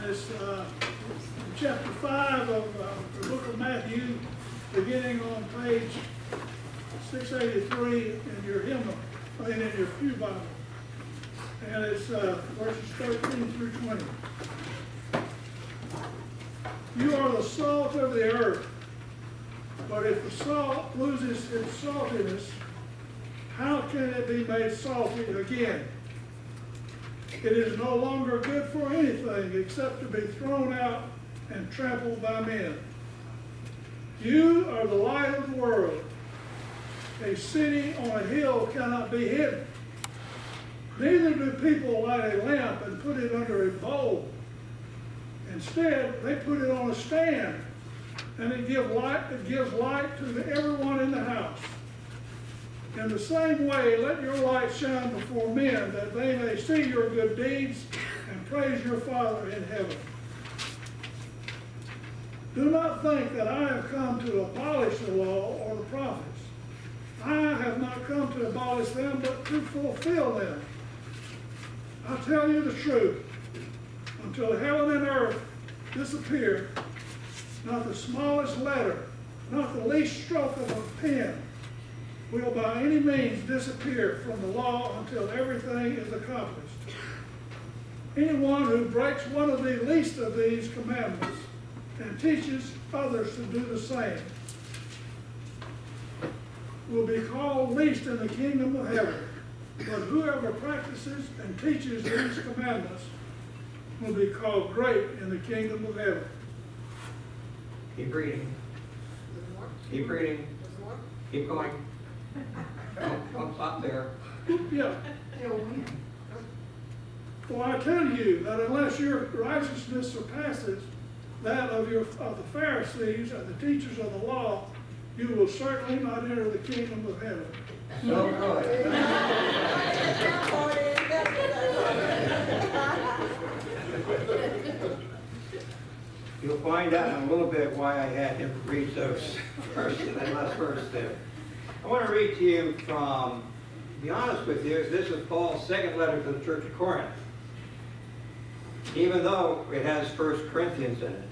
It's chapter 5 of the book of Matthew, beginning on page 683 in your hymnal, in your pew Bible. And it's verses 13 through 20. You are the salt of the earth, but if the salt loses its saltiness, how can it be made salty again? It is no longer good for anything except to be thrown out and trampled by men. You are the light of the world. A city on a hill cannot be hidden. Neither do people light a lamp and put it under a bowl. Instead, they put it on a stand, and it gives light to everyone in the house. In the same way, let your light shine before men, that they may see your good deeds and praise your Father in heaven. Do not think that I have come to abolish the law or the prophets. I have not come to abolish them, but to fulfill them. I tell you the truth, until heaven and earth disappear, not the smallest letter, not the least stroke of a pen, will by any means disappear from the law until everything is accomplished. Anyone who breaks one of the least of these commandments and teaches others to do the same will be called least in the kingdom of heaven. But whoever practices and teaches these commandments will be called great in the kingdom of heaven. Keep reading. Keep reading. Keep going. Don't stop there. Yeah. For I tell you that unless your righteousness surpasses that of the Pharisees and the teachers of the law, you will certainly not enter the kingdom of heaven. So good. You'll find out in a little bit why I had him read those verses, that last verse there. I want to read to you from, to be honest with you, this is Paul's second letter to the church of Corinth, even though it has 1 Corinthians in it.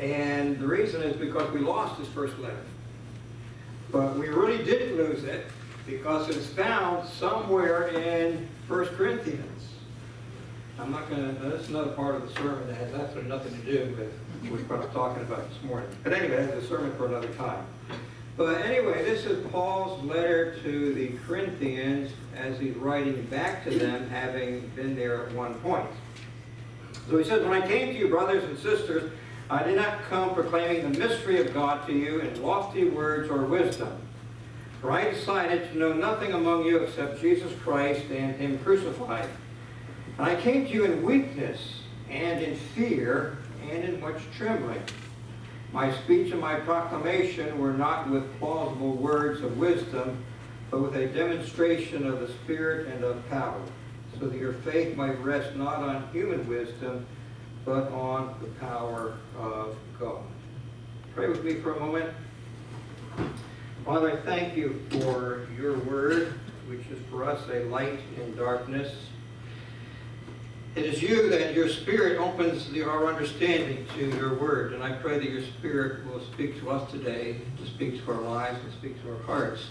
And the reason is because we lost his first letter. But we really didn't lose it because it's found somewhere in 1 Corinthians. I'm not going to, that's another part of the sermon that has absolutely nothing to do with what I'm talking about this morning. But anyway, that's a sermon for another time. But anyway, this is Paul's letter to the Corinthians as he's writing back to them, having been there at one point. So he says, when I came to you, brothers and sisters, I did not come proclaiming the mystery of God to you in lofty words or wisdom. For I decided to know nothing among you except Jesus Christ and Him crucified. And I came to you in weakness and in fear and in much trembling. My speech and my proclamation were not with plausible words of wisdom, but with a demonstration of the Spirit and of power, so that your faith might rest not on human wisdom, but on the power of God. Pray with me for a moment. Father, I thank you for your word, which is for us a light in darkness. It is you that your Spirit opens our understanding to your word, and I pray that your Spirit will speak to us today, to speak to our lives, and speak to our hearts,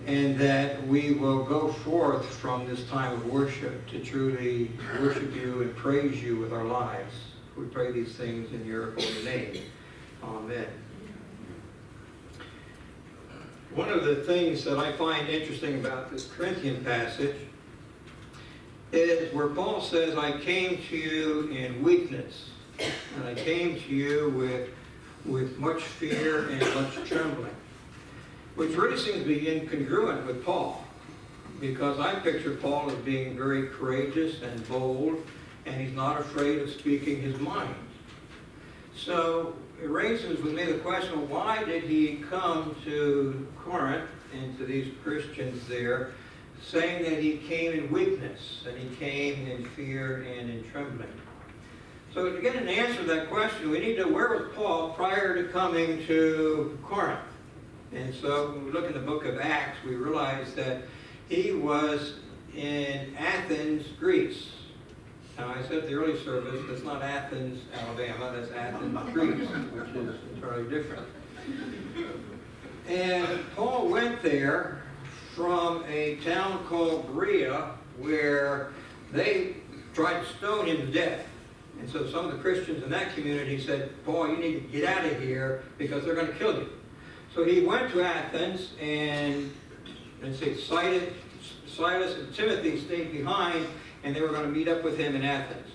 and that we will go forth from this time of worship to truly worship you and praise you with our lives. We pray these things in your holy name. Amen. One of the things that I find interesting about this Corinthian passage is where Paul says, I came to you in weakness, and I came to you with much fear and much trembling, which really seems to be incongruent with Paul, because I picture Paul as being very courageous and bold, and he's not afraid of speaking his mind. So it raises with me the question, why did he come to Corinth and to these Christians there saying that he came in weakness, and he came in fear and in trembling? So to get an answer to that question, we need to know, where was Paul prior to coming to Corinth? And so when we look in the book of Acts, we realize that he was in Athens, Greece. Now, I said the early service, that's not Athens, Alabama, that's Athens, Greece, which is entirely different. And Paul went there from a town called Berea, where they tried to stone him to death. And so some of the Christians in that community said, Paul, you need to get out of here because they're going to kill you. So he went to Athens, and Silas and Timothy stayed behind, and they were going to meet up with him in Athens.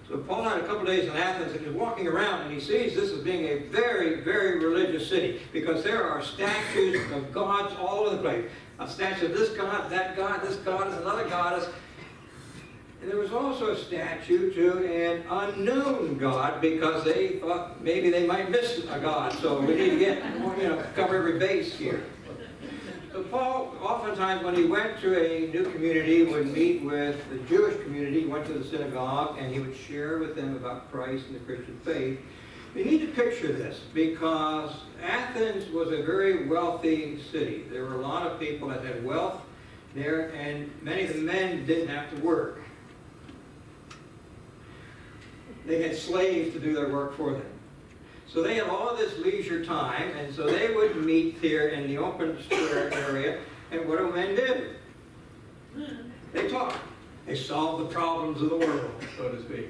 So Paul had a couple of days in Athens, and he's walking around, and he sees this as being a very, very religious city, because there are statues of gods all over the place. A statue of this god, this goddess, another goddess. And there was also a statue to an unknown god, because they thought maybe they might miss a god, so we need to cover every base here. So Paul, oftentimes when he went to a new community, would meet with the Jewish community. He went to the synagogue, and he would share with them about Christ and the Christian faith. You need to picture this, because Athens was a very wealthy city. There were a lot of people that had wealth there, and many of the men didn't have to work. They had slaves to do their work for them. So they had all this leisure time, and so they would meet here in the open square area, and what do men do? They talk. They solve the problems of the world, so to speak.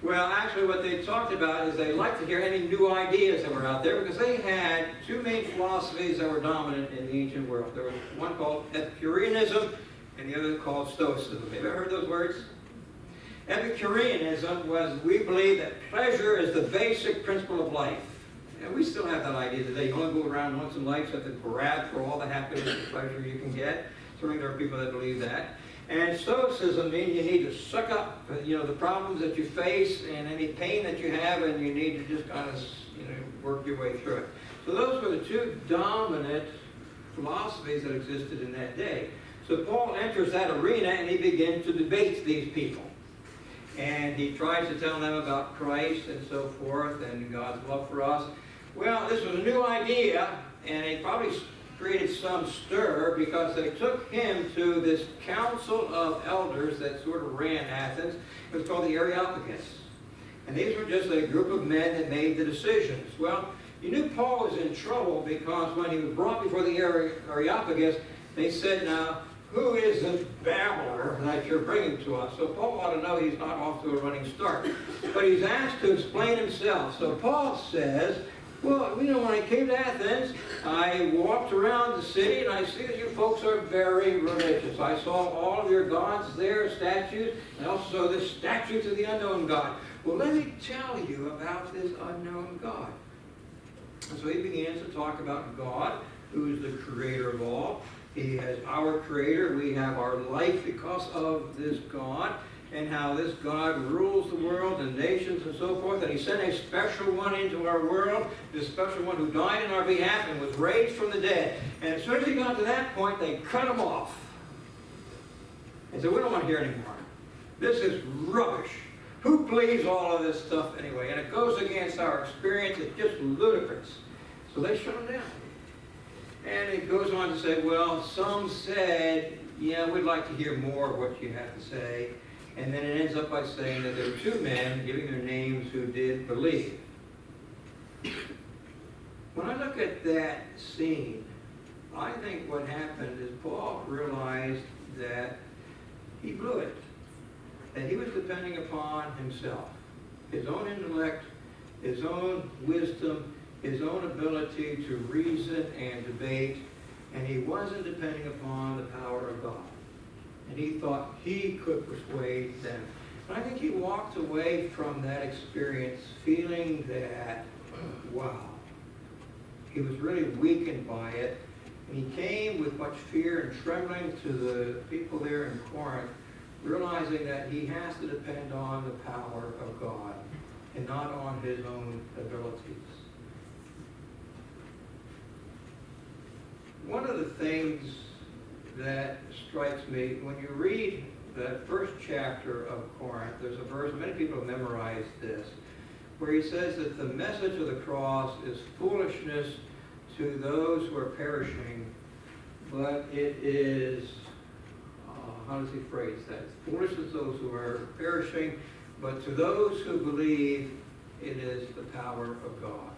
Well, actually what they talked about is they liked to hear any new ideas that were out there, because they had two main philosophies that were dominant in the ancient world. There was one called Epicureanism, and the other called Stoicism. Have you ever heard those words? Epicureanism was, we believe that pleasure is the basic principle of life. And we still have that idea today. You only go around once in life, so you have to grab for all the happiness and pleasure you can get. Certainly there are people that believe that. And Stoicism means you need to suck up, the problems that you face and any pain that you have, and you need to just kind of, work your way through it. So those were the two dominant philosophies that existed in that day. So Paul enters that arena, and he begins to debate these people. And he tries to tell them about Christ and so forth, and God's love for us. Well, this was a new idea, and it probably created some stir, because they took him to this council of elders that sort of ran Athens. It was called the Areopagus. And these were just a group of men that made the decisions. Well, you knew Paul was in trouble, because when he was brought before the Areopagus, they said, now, who is this babbler that you're bringing to us? So Paul ought to know he's not off to a running start. But he's asked to explain himself. So Paul says, well, when I came to Athens, I walked around the city, and I see that you folks are very religious. I saw all of your gods there, statues, and also saw this statue to the unknown God. Well, let me tell you about this unknown God. And so he begins to talk about God, who is the creator of all. He is our creator. We have our life because of this God, and how this God rules the world and nations and so forth. And he sent a special one into our world, this special one who died in our behalf and was raised from the dead. And as soon as he got to that point, they cut him off. And said, we don't want to hear anymore. This is rubbish. Who believes all of this stuff anyway? And it goes against our experience. It's just ludicrous. So they shut him down. And it goes on to say, well, some said, yeah, we'd like to hear more of what you have to say. And then it ends up by saying that there were two men giving their names who did believe. When I look at that scene, I think what happened is Paul realized that he blew it. That he was depending upon himself, his own intellect, his own wisdom, his own ability to reason and debate, and he wasn't depending upon the power of God. And he thought he could persuade them. And I think he walked away from that experience feeling that, wow, he was really weakened by it. And he came with much fear and trembling to the people there in Corinth, realizing that he has to depend on the power of God and not on his own abilities. One of the things that strikes me, when you read the first chapter of Corinth, there's a verse, many people have memorized this, where he says that the message of the cross is foolishness to those who are perishing, but it is, how does he phrase that? It's foolishness to those who are perishing, but to those who believe, it is the power of God.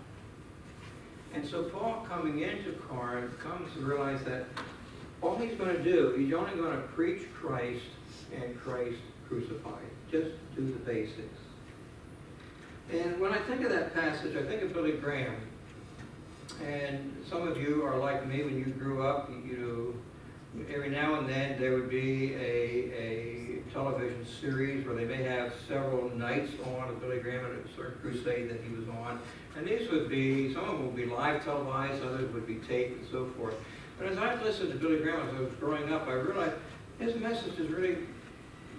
And so Paul, coming into Corinth, comes to realize that all he's going to do, he's only going to preach Christ and Christ crucified. Just do the basics. And when I think of that passage, I think of Billy Graham. And some of you are like me when you grew up, every now and then there would be a television series where they may have several nights on of Billy Graham at a certain crusade that he was on. And these would be, some of them would be live televised, others would be taped and so forth. But as I listened to Billy Graham as I was growing up, I realized his message is really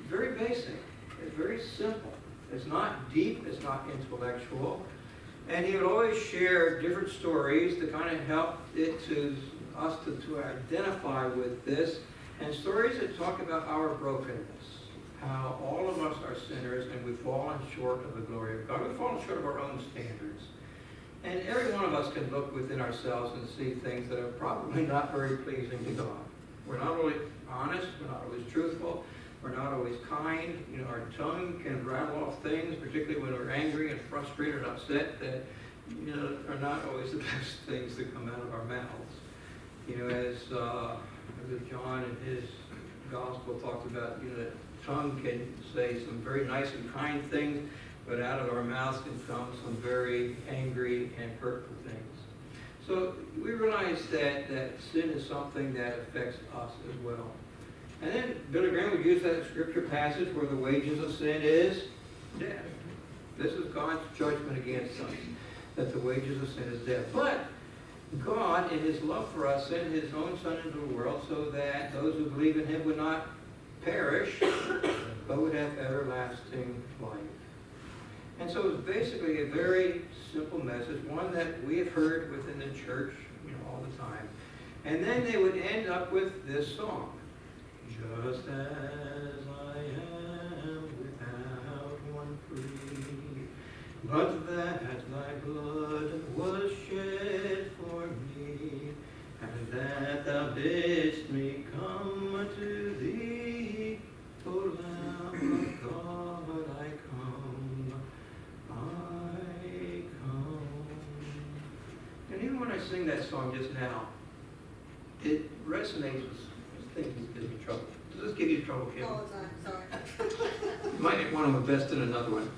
very basic. It's very simple. It's not deep, it's not intellectual. And he would always share different stories to kind of help us to identify with this, and stories that talk about our brokenness, how all of us are sinners and we've fallen short of the glory of God. We've fallen short of our own standards. And every one of us can look within ourselves and see things that are probably not very pleasing to God. We're not always honest, we're not always truthful, we're not always kind. Our tongue can rattle off things, particularly when we're angry and frustrated and upset, that are not always the best things that come out of our mouths. As John in his gospel talks about, the tongue can say some very nice and kind things, but out of our mouths can come some very angry and hurtful things. So we realize that sin is something that affects us as well. And then Billy Graham would use that scripture passage where the wages of sin is death. This is God's judgment against us, that the wages of sin is death. But God, in his love for us, sent his own Son into the world so that those who believe in him would not perish, but would have everlasting life. And so it's basically a very simple message, one that we have heard within the church all the time. And then they would end up with this song. Just as I am without one plea, but that thy blood was shed for me, and that thou bidst me come to thee, O Lamb of God, I come, I come. And even when I sing that song just now, it resonates with things that give me trouble. Does this give you trouble, Kim? All the time, sorry. You might want to invest in another one.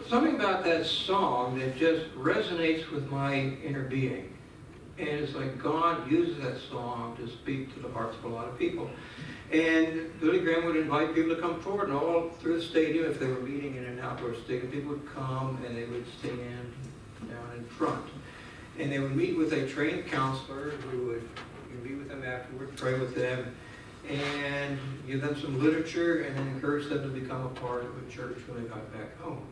Something about that song that just resonates with my inner being. And it's like God uses that song to speak to the hearts of a lot of people. And Billy Graham would invite people to come forward, and all through the stadium, if they were meeting in an outdoor stadium, people would come and they would stand down in front. And they would meet with a trained counselor who would meet with them afterward, pray with them, and give them some literature, and then encourage them to become a part of a church when they got back home.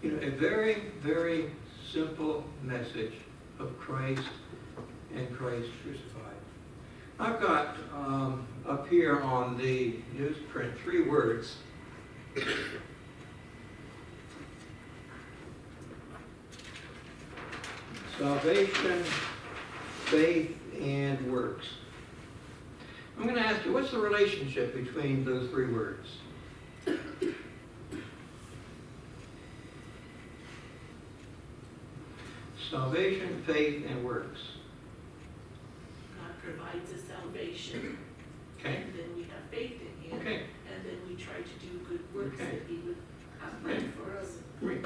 A very, very simple message of Christ and Christ crucified. I've got up here on the newsprint 3 words. Salvation, faith, and works. I'm going to ask you, what's the relationship between those 3 words? Salvation, faith, and works. God provides us salvation. Okay. And then we have faith in him. Okay. And then we try to do good works Okay. that he would have planned for us. Great.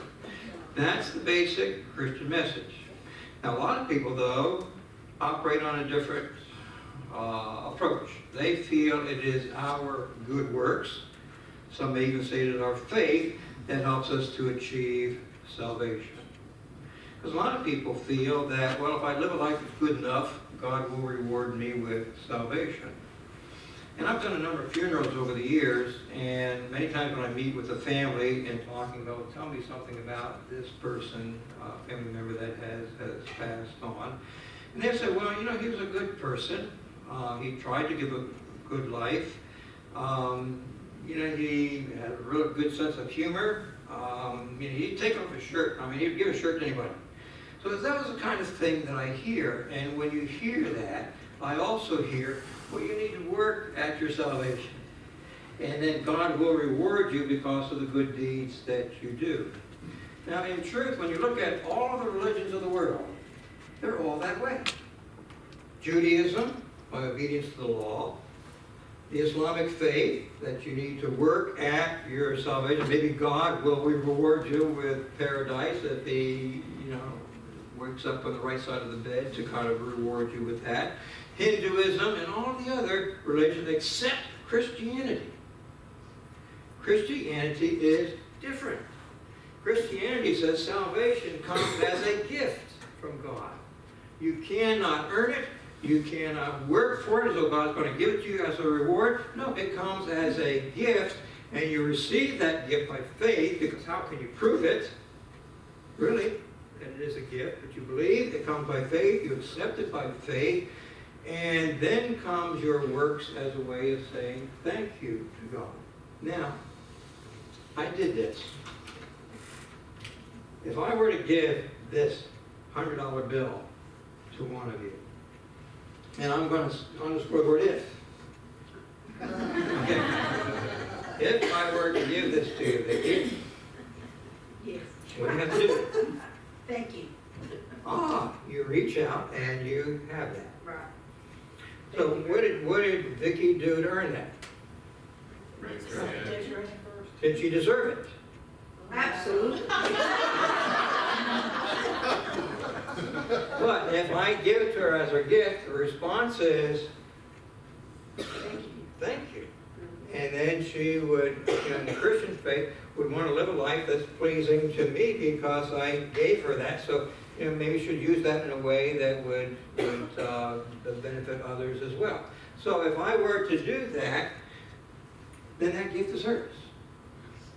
That's the basic Christian message. Now, a lot of people, though, operate on a different approach. They feel it is our good works, some may even say it is our faith, that helps us to achieve salvation. Because a lot of people feel that, well, if I live a life that's good enough, God will reward me with salvation. And I've done a number of funerals over the years, and many times when I meet with a family and talking about, well, tell me something about this person, family member that has passed on. And they say, well, he was a good person. He tried to give a good life. He had a real good sense of humor. He'd take off his shirt. He'd give a shirt to anybody. So that was the kind of thing that I hear. And when you hear that, I also hear, well, you need to work at your salvation. and then God will reward you because of the good deeds that you do. Now, in truth, when you look at all of the religions of the world, they're all that way. Judaism, by obedience to the law. The Islamic faith, that you need to work at your salvation. Maybe God will reward you with paradise if He, wakes up on the right side of the bed to kind of reward you with that. Hinduism and all the other religions except Christianity. Christianity is different. Christianity says salvation comes as a gift from God. You cannot earn it. You cannot work for it as though God's going to give it to you as a reward. No, it comes as a gift, and you receive that gift by faith, because how can you prove it? Really, that it is a gift, but you believe, it comes by faith, you accept it by faith, and then comes your works as a way of saying thank you to God. Now, I did this. If I were to give this $100 bill to one of you, and I'm going to underscore the word if. Okay. If I were to give this to you, Vicki, Yes. what do you have to do? Thank you. You reach out and you have that. Right. So what did Vicki do to earn that? Did she deserve it? Absolutely. But if I give it to her as her gift, the response is, thank you. And then she would, in the Christian faith, would want to live a life that's pleasing to me because I gave her that. So, maybe she should use that in a way that would benefit others as well. So if I were to do that, then that gift is hers.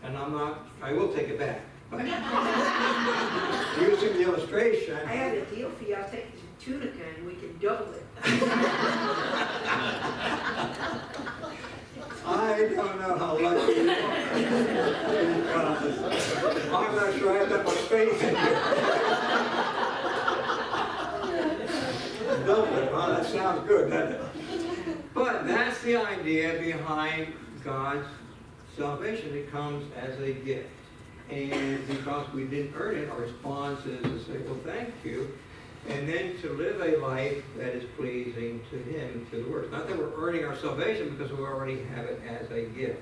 And I will take it back. Using the illustration. I have a deal for you. I'll take the tunica and we can double it. I don't know how lucky you are. I'm not sure I have that much faith in you. Double it, huh? That sounds good, doesn't it? But that's the idea behind God's salvation. It comes as a gift. And because we didn't earn it, our response is to say, well, thank you. And then to live a life that is pleasing to Him, to the works. Not that we're earning our salvation, because we already have it as a gift.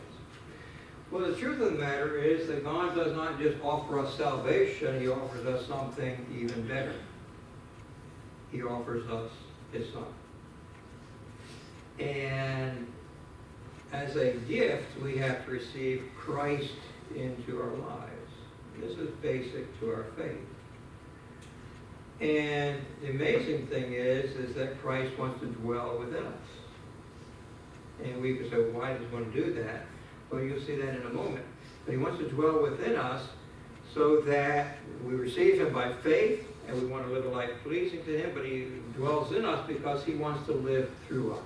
Well, the truth of the matter is that God does not just offer us salvation, He offers us something even better. He offers us His Son. And as a gift, we have to receive Christ into our lives. This is basic to our faith. And the amazing thing is that Christ wants to dwell within us. And we could say, well, why does He want to do that? Well, you'll see that in a moment. But He wants to dwell within us so that we receive Him by faith, and we want to live a life pleasing to Him, but He dwells in us because He wants to live through us.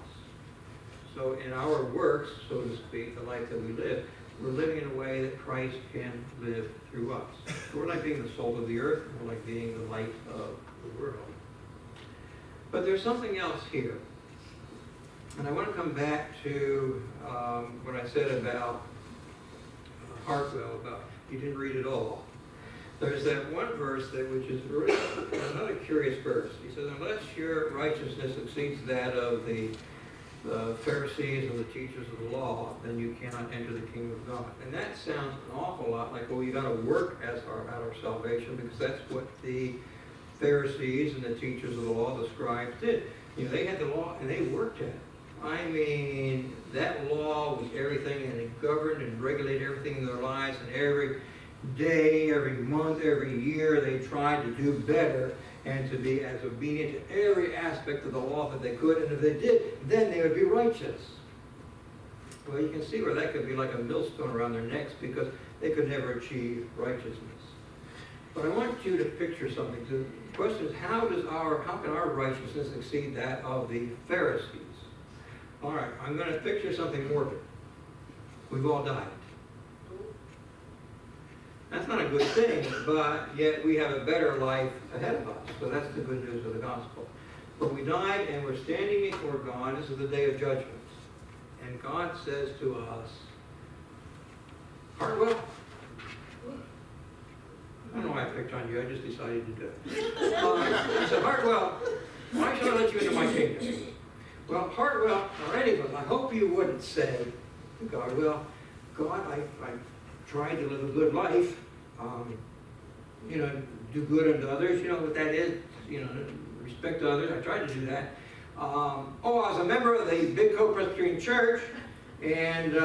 So in our works, so to speak, the life that we live, we're living in a way that Christ can live through us. So we're like being the salt of the earth. We're like being the light of the world. But there's something else here. And I want to come back to what I said about Hartwell, about he didn't read it all. There's that one verse which is really another curious verse. He says, unless your righteousness exceeds that of the Pharisees and the teachers of the law, then you cannot enter the kingdom of God. And that sounds an awful lot like, well, you got to work at our salvation, because that's what the Pharisees and the teachers of the law, the scribes, did. They had the law and they worked at it. I mean, that law was everything, and it governed and regulated everything in their lives, and every day, every month, every year, they tried to do better and to be as obedient to every aspect of the law that they could. And if they did, then they would be righteous. Well, you can see where that could be like a millstone around their necks, because they could never achieve righteousness. But I want you to picture something. The question is, how can our righteousness exceed that of the Pharisees? All right, I'm going to picture something morbid. We've all died. That's not a good thing, but yet we have a better life ahead of us. So that's the good news of the gospel. But we died and we're standing before God. This is the day of judgment. And God says to us, Hartwell? I don't know why I picked on you, I just decided to do it. I said, Hartwell, why should I let you into my kingdom? Well, Hartwell, or any of us, I hope you wouldn't say to God, well, God, I tried to live a good life, you know, do good unto others, you know what that is, you know, respect to others, I tried to do that. I was a member of the big Cove Presbyterian Church, and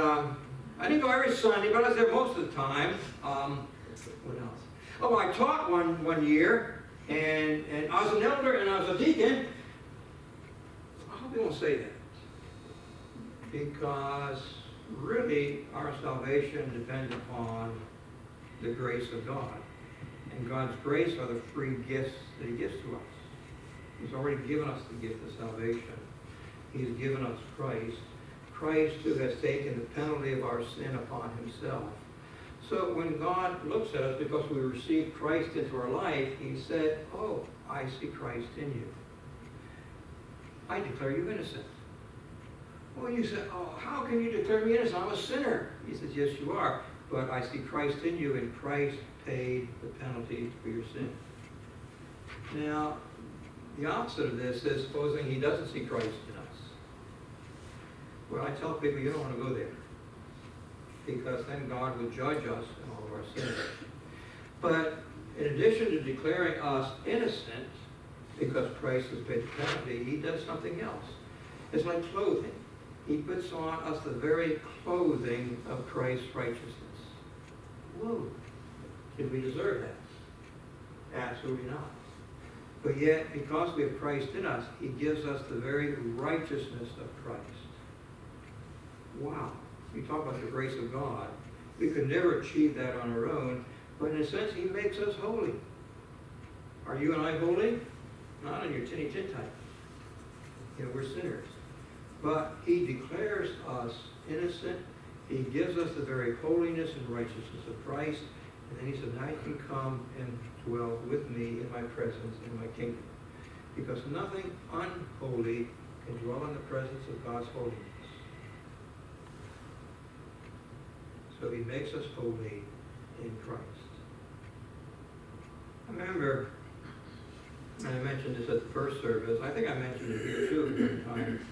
I didn't go every Sunday, but I was there most of the time. What else? Oh, I taught one year, and I was an elder and I was a deacon. I hope you won't say that, because really our salvation depends upon the grace of God. And God's grace are the free gifts that He gives to us. He's already given us the gift of salvation. He's given us Christ. Christ who has taken the penalty of our sin upon Himself. So when God looks at us, because we received Christ into our life, He said, oh, I see Christ in you. I declare you innocent. Well, you said, oh, how can you declare me innocent? I'm a sinner. He says, yes, you are. But I see Christ in you, and Christ paid the penalty for your sin. Now, the opposite of this is supposing He doesn't see Christ in us. Well, I tell people you don't want to go there, because then God will judge us in all of our sins. But in addition to declaring us innocent, because Christ has paid the penalty, He does something else. It's like clothing. He puts on us the very clothing of Christ's righteousness. Whoa. Did we deserve that? Absolutely not. But yet, because we have Christ in us, He gives us the very righteousness of Christ. Wow. We talk about the grace of God. We could never achieve that on our own, but in a sense, He makes us holy. Are you and I holy? Not on your tinny tin type. You know, we're sinners. But He declares us innocent. He gives us the very holiness and righteousness of Christ. And then He said, now you can come and dwell with me in my presence, in my kingdom. Because nothing unholy can dwell in the presence of God's holiness. So He makes us holy in Christ. I remember, and I mentioned this at the first service, I think I mentioned it here too at one time,